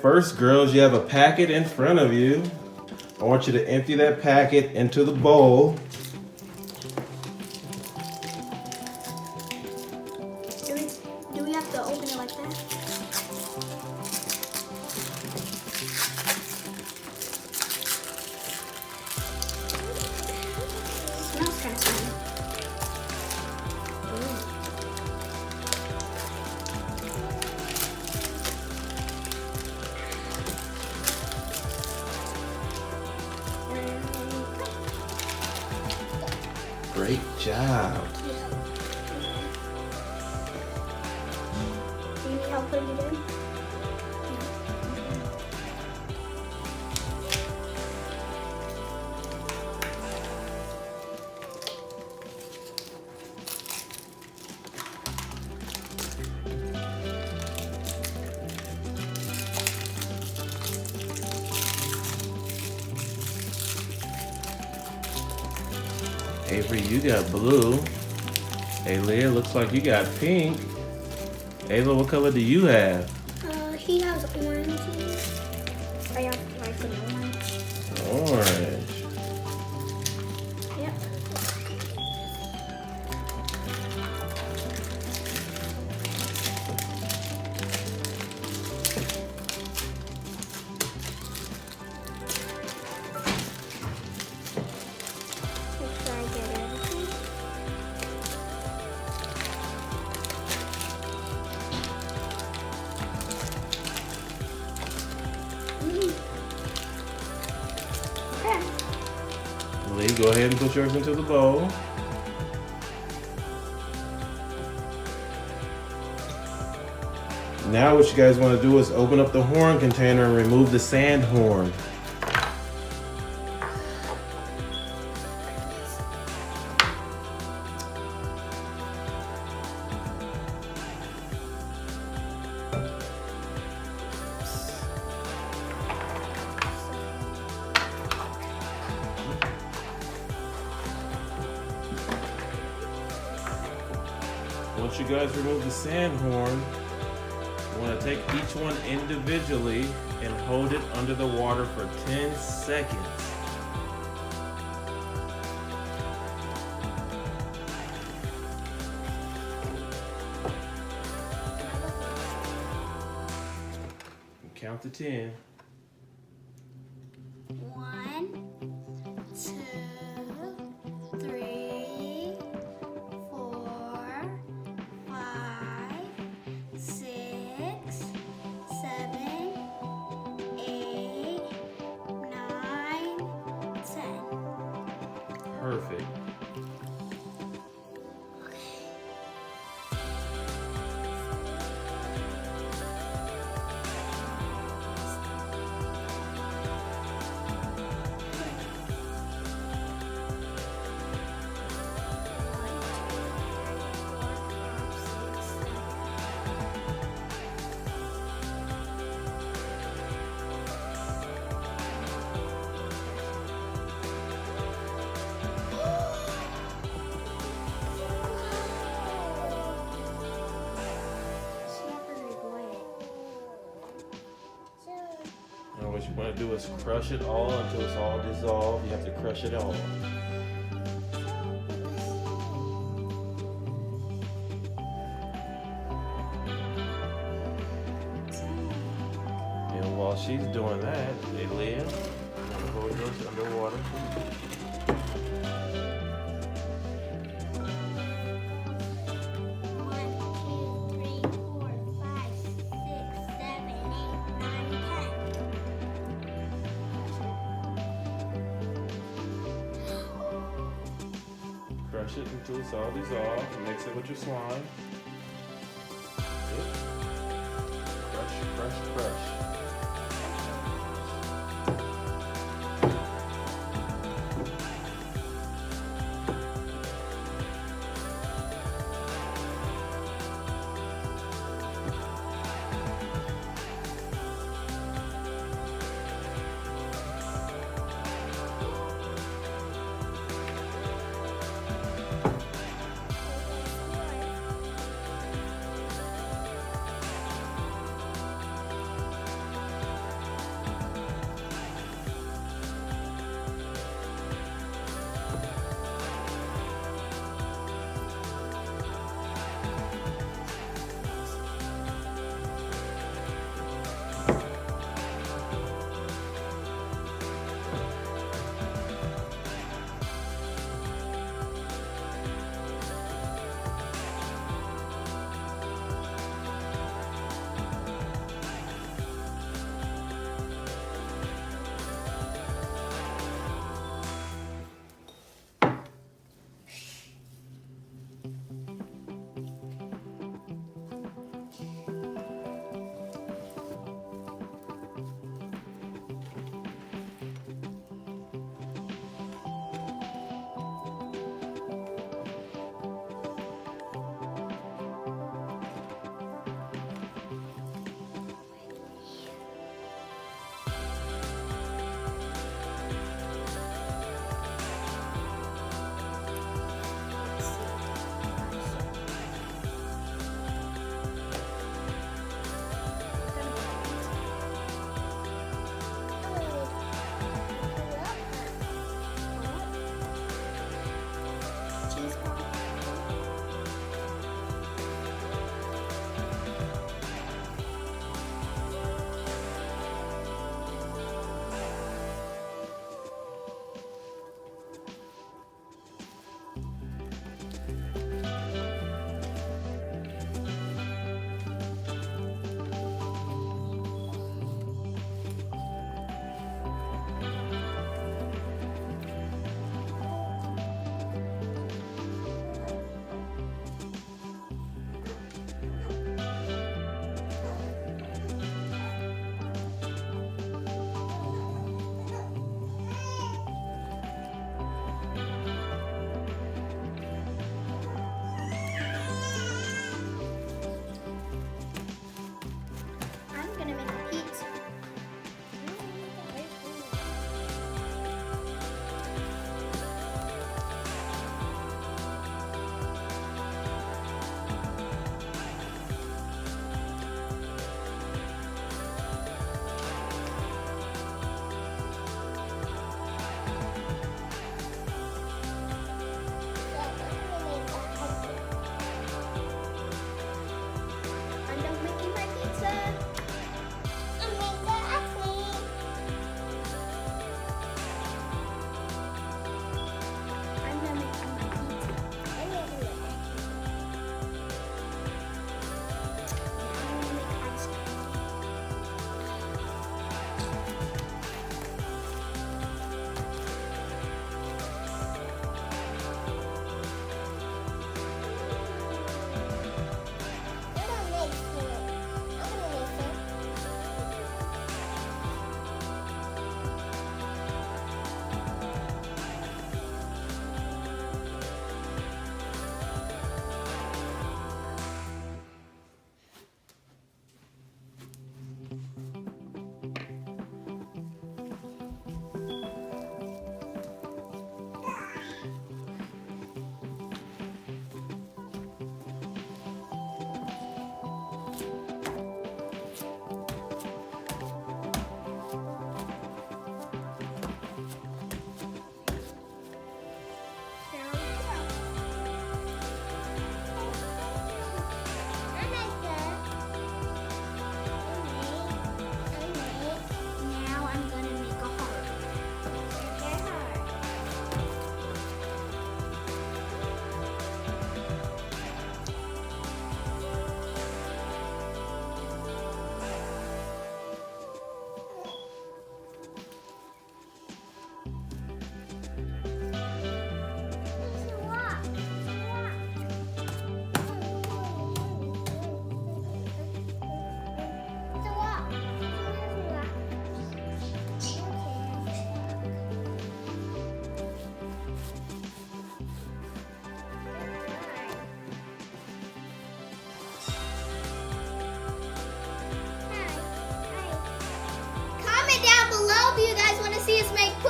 first, girls, you have a packet in front of you. I want you to empty that packet into the bowl. Do we have to open it like that? Smells kind of funny. Great job. Do you need help putting it in? Avery, you got blue. Ayla, looks like you got pink. Ayla, what color do you have? He has orange. I have like an orange. Orange. Yep. Make sure I get everything. Okay. Lee, go ahead and put yours into the bowl. Now what you guys want to do is open up the horn container and remove the sand horn. Once you guys remove the sand horn, you want to take each one individually and hold it under the water for 10 seconds. Count to 10. 1, 2, 3, 4, 5, 6, 7, 8, 9, 10. Perfect. And what you want to do is crush it all until it's all dissolved. You have to crush it all. And while she's doing that, Aaliyah, before we go to underwater, crush it until it's all dissolved. Mix it with your slime. Good. Crush, crush, crush.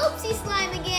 Oopsie slime again.